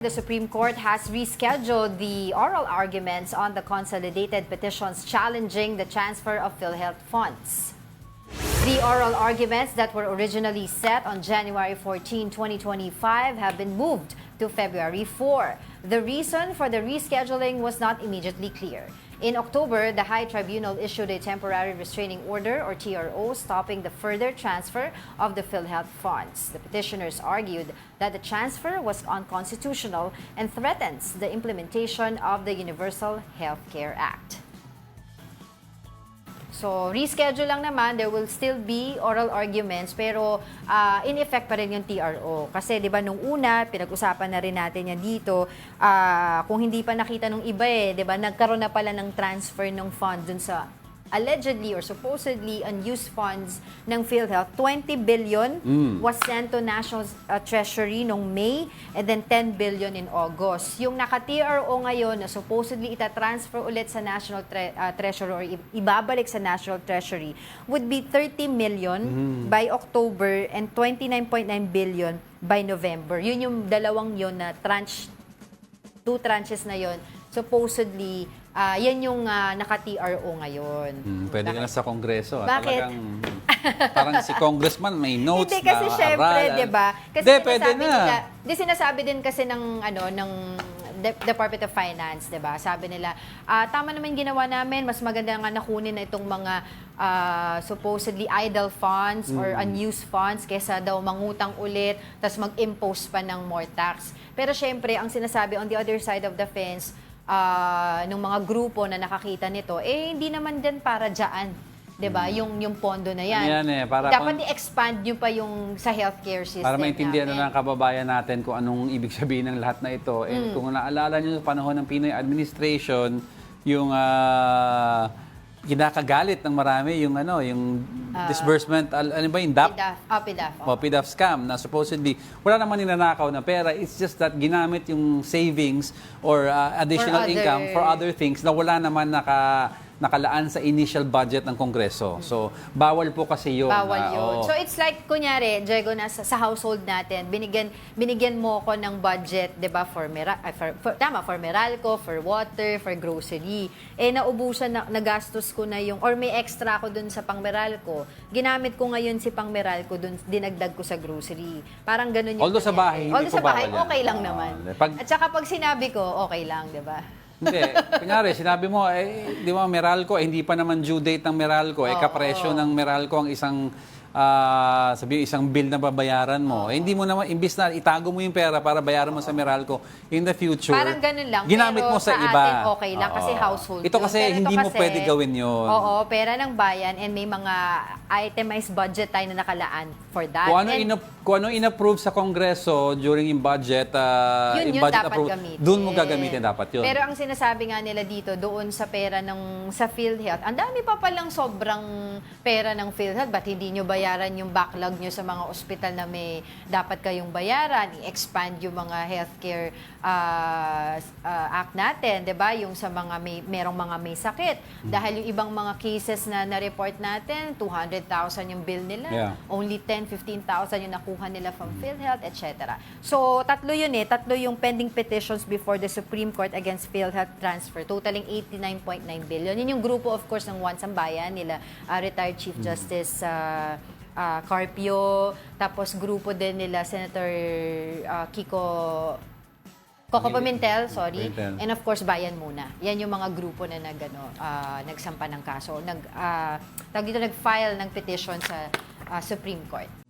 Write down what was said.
The Supreme Court has rescheduled the oral arguments on the consolidated petitions challenging the transfer of PhilHealth funds. The oral arguments that were originally set on January 14, 2025 have been moved to February 4. The reason for the rescheduling was not immediately clear. In October, the High Tribunal issued a temporary restraining order or TRO stopping the further transfer of the PhilHealth funds. The petitioners argued that the transfer was unconstitutional and threatens the implementation of the Universal Healthcare Act. So, reschedule lang naman, there will still be oral arguments, pero in effect pa rin yung TRO. Kasi di ba nung una, pinag-usapan na rin natin yan dito, kung hindi pa nakita nung iba di ba, nagkaroon na pala ng transfer ng fund dun sa allegedly or supposedly unused funds ng PhilHealth. 20 billion was sent to National Treasury nung May and then 10 billion in August. Yung naka-TRO ngayon na supposedly itatransfer ulit sa National Treasury or ibabalik sa National Treasury would be 30 million by October and 29.9 billion by November. Yun yung dalawang yun na tranche, 2 tranches na yun. Supposedly, yan yung naka-TRO ngayon. Pwede ka na sa Kongreso. Bakit? Talagang, parang si congressman may notes hindi kasi na syempre, aral. 'di ba? Kasi Hindi, pwede na. sinasabi din kasi ng ng Department of Finance, 'di ba? Sabi nila, tama naman ginawa namin, mas maganda nga nakunin na itong mga supposedly idle funds or unused funds kaysa daw mangutang ulit tapos mag-impose pa ng more tax. Pero syempre, ang sinasabi on the other side of the fence, ng mga grupo na nakakita nito, hindi naman din para dyan, 'di ba? Yung pondo na yan. Para dapat i-expand nyo pa yung sa healthcare system para maintindihan natin. ng kababayan natin kung anong ibig sabihin ng lahat na ito. Kung naalala nyo sa panahon ng Pinoy administration, yung kinakagalit ng marami yung disbursement, ano ba yung DAP? PDAF. PDAF scam na supposedly wala naman ninanakaw na pera. It's just that ginamit yung savings or additional income for other things na wala naman nakalaan sa initial budget ng Kongreso. So, bawal po kasi yun. Bawal yun. So, it's like, kunyari, Diego, sa household natin, binigyan mo ko ng budget, di ba, for Meralco, for water, for grocery. Naubusan, nagastos ko na yung, or may extra ko dun sa pang Meralco. Ginamit ko ngayon si pang Meralco dun, dinagdag ko sa grocery. Parang ganun yung... Although sa bahay, hindi po bawal yan. Okay lang naman. At saka pag sinabi ko, okay lang, di ba? Hindi. Kunyari, sinabi mo, di ba, Meralco, hindi pa naman due date ng Meralco. Kapresyo ng Meralco ang isang, isang bill na babayaran mo. Hindi mo naman, imbis na itago mo yung pera para bayaran mo sa Meralco in the future. Parang ganun lang. Ginamit mo sa iba. Atin okay lang kasi household. Ito kasi hindi mo pwede gawin yun. Oo, pera ng bayan and may mga itemized budget tayo na nakalaan for that. Kung ano in-approve sa Kongreso during yung budget, yun budget dapat approve, gamitin. doon mo gagamitin dapat yun. Pero ang sinasabi nga nila dito, doon sa pera sa PhilHealth, ang dami pa palang sobrang pera ng PhilHealth. Ba't hindi nyo bayaran yung backlog nyo sa mga ospital na may dapat kayong bayaran? I-expand yung mga healthcare act natin, 'di ba? Yung sa mga merong mga may sakit. Dahil yung ibang mga cases na na-report natin, 200,000 yung bill nila. Yeah. Only 10-15,000 yung nakuha nila from PhilHealth, etc. So, tatlo yung pending petitions before the Supreme Court against PhilHealth transfer, totaling 89.9 billion. Yun yung grupo, of course, ng One Sambayan nila, retired Chief Justice Carpio, tapos grupo din nila Senator Coco Pimentel, and of course, Bayan Muna. Yan yung mga grupo na nagsampa ng kaso. Nag-file ng petition sa Supreme Court.